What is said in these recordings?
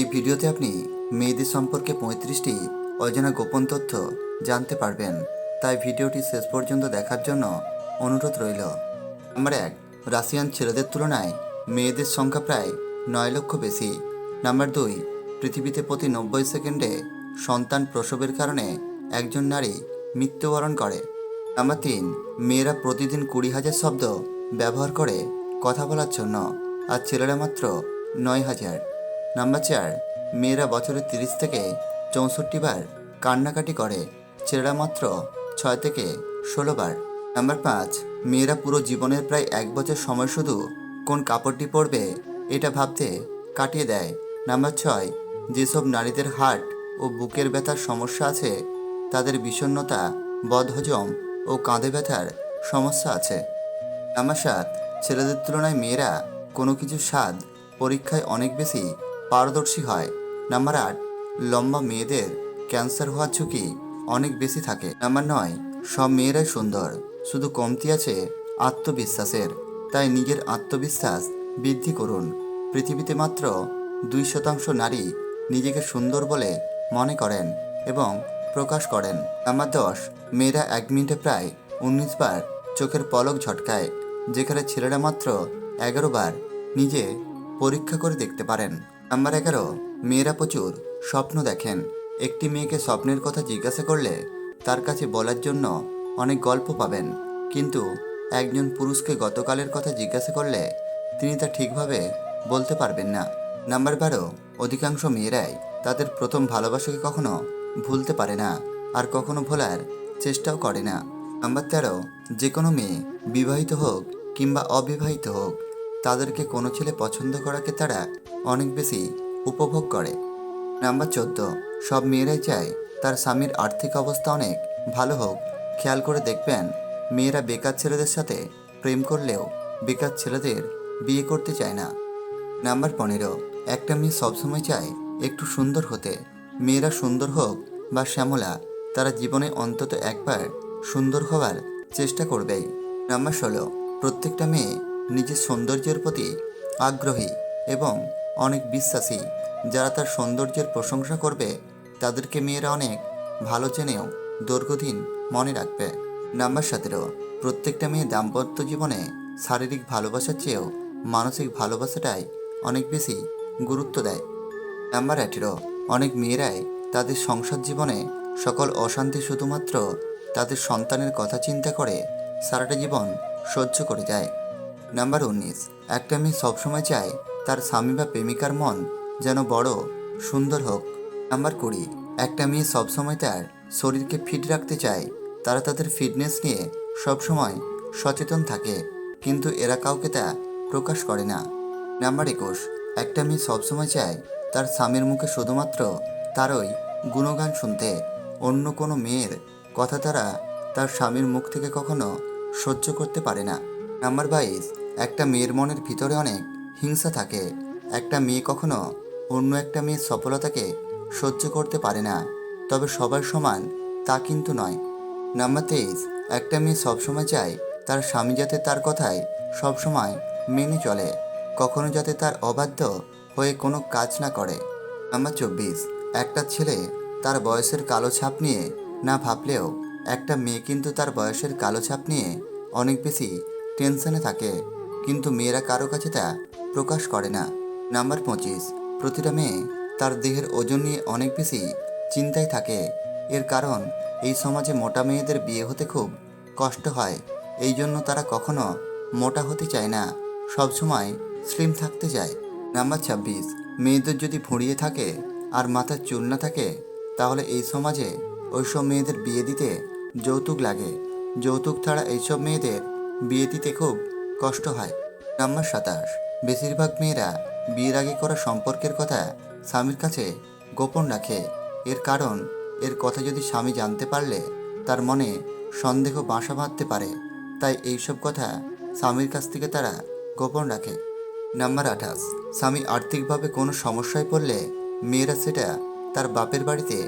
এই ভিডিওতে আপনি মেয়েদের সম্পর্কে 35টি অজানা গোপন তথ্য জানতে পারবেন, তাই ভিডিওটি শেষ পর্যন্ত দেখার জন্য অনুরোধ রইল। নাম্বার 1, রাশিয়ান ছেলেদের তুলনায় মেয়েদের সংখ্যা প্রায় 9 লক্ষ বেশি। নাম্বার 2, পৃথিবীতে প্রতি 90 সেকেন্ডে সন্তান প্রসবের কারণে একজন নারী মৃত্যুবরণ করে। নাম্বার 3, মেয়েরা প্রতিদিন 20,000 শব্দ ব্যবহার করে কথা বলার জন্য, আর ছেলেরা মাত্র 9,000। নাম্বার 4, মেয়েরা বছরে 30 থেকে 64 বার কান্নাকাটি করে, ছেলেরা মাত্র 6 থেকে 16 বার। নাম্বার 5, মেয়েরা পুরো জীবনের প্রায় 1 বছর সময় শুধু কোন কাপড়টি পরবে এটা ভাবতে কাটিয়ে দেয়। নাম্বার 6, যেসব নারীদের হার্ট ও বুকের ব্যথার সমস্যা আছে তাদের বিষণ্ণতা, বদহজম ও কাঁধে ব্যথার সমস্যা আছে। নাম্বার 7, ছেলেদের তুলনায় মেয়েরা কোনো কিছু স্বাদ পরীক্ষায় অনেক বেশি পারদর্শী হয়। নাম্বার 8, লম্বা মেয়েদের ক্যান্সার হওয়ার ঝুঁকি অনেক বেশি থাকে। নাম্বার 9, সব মেয়েরাই সুন্দর, শুধু কমতি আছে আত্মবিশ্বাসের, তাই নিজের আত্মবিশ্বাস বৃদ্ধি করুন। পৃথিবীতে মাত্র 2% নারী নিজেকে সুন্দর বলে মনে করেন এবং প্রকাশ করেন। নাম্বার 10, মেয়েরা 1 মিনিটে প্রায় 19 বার চোখের পলক ঝটকায়, যেখানে ছেলেরা মাত্র 11 বার নিজে পরীক্ষা করে দেখতে পারেন। নাম্বার 11, মেয়েরা প্রচুর স্বপ্ন দেখেন। একটি মেয়েকে স্বপ্নের কথা জিজ্ঞাসা করলে তার কাছে বলার জন্য অনেক গল্প পাবেন, কিন্তু একজন পুরুষকে গতকালের কথা জিজ্ঞাসা করলে তিনি তা ঠিকভাবে বলতে পারবেন না। নাম্বার 12, অধিকাংশ মেয়েরাই তাদের প্রথম ভালোবাসাকে কখনো ভুলতে পারে না, আর কখনো ভোলার চেষ্টাও করে না। নাম্বার 13, যে কোনো মেয়ে বিবাহিত হোক কিংবা অবিবাহিত হোক, তাদেরকে কোনো ছেলে পছন্দ করাকে তারা অনেক বেশি উপভোগ করে। নাম্বার 14, সব মেয়েরাই চায় তার স্বামীর আর্থিক অবস্থা অনেক ভালো হোক। খেয়াল করে দেখবেন, মেয়েরা বেকার ছেলেদের সাথে প্রেম করলেও বেকার ছেলেদের বিয়ে করতে চায় না। নাম্বার 15, একটা মেয়ে সবসময় চায় একটু সুন্দর হতে। মেয়েরা সুন্দর হোক বা শ্যামলা, তারা জীবনে অন্তত একবার সুন্দর হওয়ার চেষ্টা করবেই। নাম্বার 16, প্রত্যেকটা মেয়ে নিজের সৌন্দর্যের প্রতি আগ্রহী এবং অনেক বিশ্বাসী। যারা তার সৌন্দর্যের প্রশংসা করবে তাদেরকে মেয়েরা অনেক ভালো জেনেও দীর্ঘদিন মনে রাখবে। নাম্বার 17, প্রত্যেকটা মেয়ে দাম্পত্য জীবনে শারীরিক ভালোবাসার চেয়েও মানসিক ভালোবাসাটাই অনেক বেশি গুরুত্ব দেয়। নাম্বার 18, অনেক মেয়েরাই তাদের সংসার জীবনে সকল অশান্তি শুধুমাত্র তাদের সন্তানের কথা চিন্তা করে সারাটা জীবন সহ্য করে যায়। নাম্বার 19, একটা মেয়ে সবসময় চায় তার স্বামী বা প্রেমিকার মন যেন বড় সুন্দর হোক। নাম্বার 20, একটা মেয়ে সবসময় তার শরীরকে ফিট রাখতে চায়। তারা তাদের ফিটনেস নিয়ে সবসময় সচেতন থাকে, কিন্তু এরা কাউকে তা প্রকাশ করে না। নাম্বার 21, একটা মেয়ে সবসময় চায় তার স্বামীর মুখে শুধুমাত্র তারই গুণগান শুনতে। অন্য কোনো মেয়ের কথা তারা তার স্বামীর মুখ থেকে কখনো সহ্য করতে পারে না। নাম্বার 22, একটা মেয়ের মনের ভিতরে অনেক হিংসা থাকে। একটা মেয়ে কখনো অন্য একটা মেয়ের সফলতাকে সহ্য করতে পারে না, তবে সবার সমান তা কিন্তু নয়। নাম্বার 23, একটা মেয়ে সবসময় চায় তার স্বামী যাতে তার কথায় সবসময় মেনে চলে, কখনো যাতে তার অবাধ্য হয়ে কোনো কাজ না করে। নাম্বার 24, একটা ছেলে তার বয়সের কালো ছাপ নিয়ে না ভাবলেও একটা মেয়ে কিন্তু তার বয়সের কালো ছাপ নিয়ে অনেক বেশি টেনশনে থাকে, কিন্তু মেয়েরা কারো কাছে তা প্রকাশ করে না। নাম্বার 25, প্রতিটা মেয়ে তার দেহের ওজন নিয়ে অনেক বেশি চিন্তায় থাকে। এর কারণ এই সমাজে মোটা মেয়েদের বিয়ে হতে খুব কষ্ট হয়, এই জন্য তারা কখনো মোটা হতে চায় না, সবসময় স্লিম থাকতে চায়। নাম্বার 26, মেয়েদের যদি ফুঁড়িয়ে থাকে আর মাথার চুল না থাকে, তাহলে এই সমাজে ওইসব মেয়েদের বিয়ে দিতে যৌতুক লাগে। যৌতুক ছাড়া এইসব মেয়েদের বিয়ে দিতে খুব কষ্ট হয়। নাম্বার 27, বেশিরভাগ মেয়েরা বিয়ের আগে করা সম্পর্কের কথা স্বামীর কাছে গোপন রাখে। এর কারণ, এর কথা যদি স্বামী জানতে পারলে তার মনে সন্দেহ বাসা বাঁধতে পারে, তাই এইসব কথা স্বামীর কাছ থেকে তারা গোপন রাখে। নাম্বার 28, স্বামী আর্থিকভাবে কোনো সমস্যায় পড়লে মেয়েরা সেটা তার বাপের বাড়িতে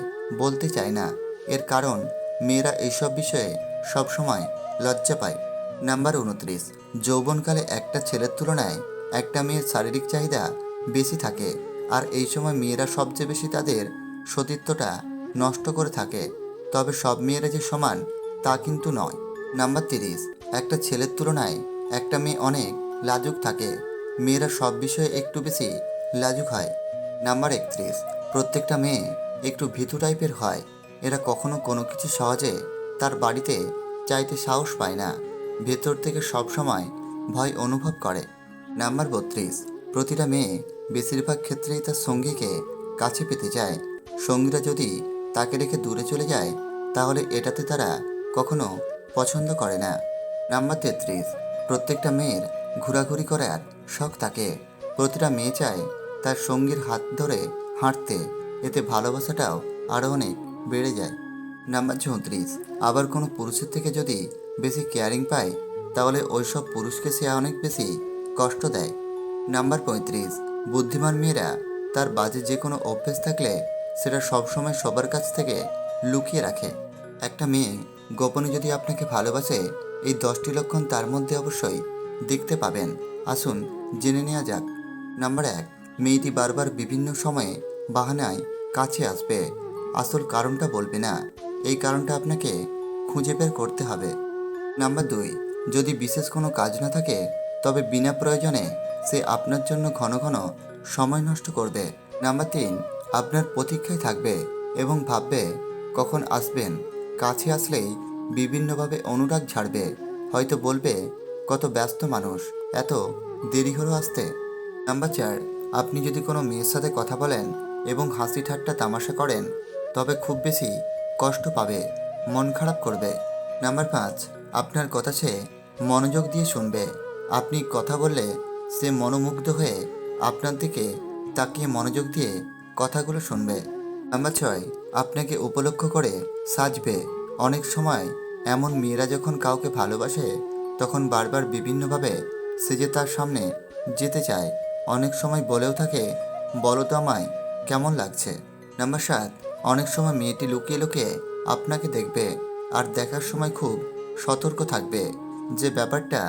বলতে চায় না। এর কারণ, মেয়েরা এইসব বিষয়ে সবসময় লজ্জা পায়। নাম্বার 29, যৌবনকালে একটা ছেলের তুলনায় একটা মেয়ের শারীরিক চাহিদা বেশি থাকে। আর এই সময় মেয়েরা সবচেয়ে বেশি তাদের সতীত্বটা নষ্ট করে থাকে। তবে সব মেয়েরা যে সমান তা কিন্তু নয়। নাম্বার 30, একটা ছেলের তুলনায় একটা মেয়ে অনেক লাজুক থাকে। মেয়েরা সব বিষয়ে একটু বেশি লাজুক হয়। নাম্বার 31, প্রত্যেকটা মেয়ে একটু ভীতু টাইপের হয়। এরা কখনো কোনো কিছু সহজে তার বাড়িতে চাইতে সাহস পায় না, ভেতর থেকে সব সময় ভয় অনুভব করে। নাম্বার 32, প্রতিটা মেয়ে বেশিরভাগ ক্ষেত্রেই তার সঙ্গীকে কাছে পেতে চায়। সঙ্গীরা যদি তাকে রেখে দূরে চলে যায় তাহলে এটাতে তারা কখনো পছন্দ করে না। নাম্বার 33, প্রত্যেকটা মেয়ের ঘোরাঘুরি করার শখ থাকে। প্রতিটা মেয়ে চায় তার সঙ্গীর হাত ধরে হাঁটতে, এতে ভালোবাসাটাও আরও অনেক বেড়ে যায়। নাম্বার 34, আবার কোনো পুরুষের থেকে যদি বেশি কেয়ারিং পায় তাহলে ওইসব পুরুষকে সে অনেক বেশি কষ্ট দেয়। নাম্বার 35, বুদ্ধিমান মেয়েরা তার বাজে যে কোনো অভ্যেস থাকলে সেটা সবসময় সবার কাছ থেকে লুকিয়ে রাখে। একটা মেয়ে গোপনে যদি আপনাকে ভালোবাসে, এই 10টি লক্ষণ তার মধ্যে অবশ্যই দেখতে পাবেন। আসুন জেনে নেওয়া যাক। নাম্বার 1, মেয়েটি বারবার বিভিন্ন সময়ে বাহানায় কাছে আসবে, আসল কারণটা বলবে না। এই কারণটা আপনাকে খুঁজে বের করতে হবে। নাম্বার 2, যদি বিশেষ কোনো কাজ না থাকে তবে বিনা প্রয়োজনে সে আপনার জন্য ঘন ঘন সময় নষ্ট করবে। নাম্বার 3, আপনার প্রতীক্ষায় থাকবে এবং ভাববে কখন আসবেন। কাছে আসলেই বিভিন্নভাবে অনুরাগ ঝাড়বে, হয়তো বলবে কত ব্যস্ত মানুষ, এত দেরি হলো আসতে। নাম্বার 4, আপনি যদি কোনো মেয়ের সাথে কথা বলেন এবং হাসি ঠাট্টা তামাশা করেন তবে খুব বেশি কষ্ট পাবে, মন খারাপ করবে। নাম্বার 5, আপনার কথা সে মনোযোগ দিয়ে শুনবে। আপনি কথা বললে সে মনোমুগ্ধ হয়ে আপনার দিকে তাকিয়ে মনোযোগ দিয়ে কথাগুলো শুনবে। নাম্বার 6, আপনাকে উপলক্ষ করে সাজবে। অনেক সময় এমন মেয়েরা যখন কাউকে ভালোবাসে তখন বারবার বিভিন্নভাবে সেজে তার সামনে যেতে চায়। অনেক সময় বলেও থাকে, বলো তো আমায় কেমন লাগছে। নাম্বার 7, অনেক সময় মেয়েটি লুকিয়ে লুকিয়ে আপনাকে দেখবে আর দেখার সময় খুব সতর্ক থাকবে যে ব্যাপারটা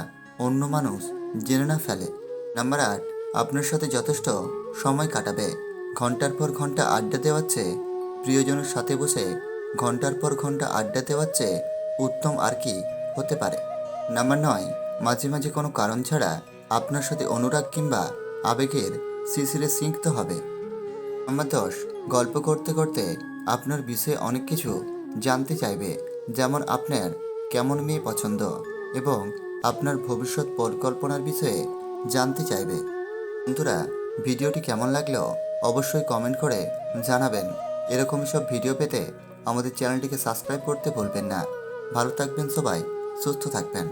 অন্য মানুষ জেনে না ফেলে। নাম্বার 8, আপনার সাথে যথেষ্ট সময় কাটাবে। ঘন্টার পর ঘন্টা আড্ডা দেওয়ার চেয়ে প্রিয়জনের সাথে বসে ঘন্টার পর ঘন্টা আড্ডা দেওয়ার চেয়ে উত্তম আর কি হতে পারে। নাম্বার 9, মাঝে মাঝে কোনো কারণ ছাড়া আপনার সাথে অনুরাগ কিংবা আবেগের শিশিরে সিঁকতে হবে। নাম্বার 10, গল্প করতে করতে আপনার বিষয়ে অনেক কিছু জানতে চাইবে, যেমন আপনার কেমন মেয়ে পছন্দ এবং আপনার ভবিষ্যৎ পরিকল্পনার বিষয়ে জানতে চাইবে। বন্ধুরা, ভিডিওটি কেমন লাগলো অবশ্যই কমেন্ট করে জানাবেন। এরকমই সব ভিডিও পেতে আমাদের চ্যানেলটিকে সাবস্ক্রাইব করতে ভুলবেন না। ভালো থাকবেন সবাই, সুস্থ থাকবেন।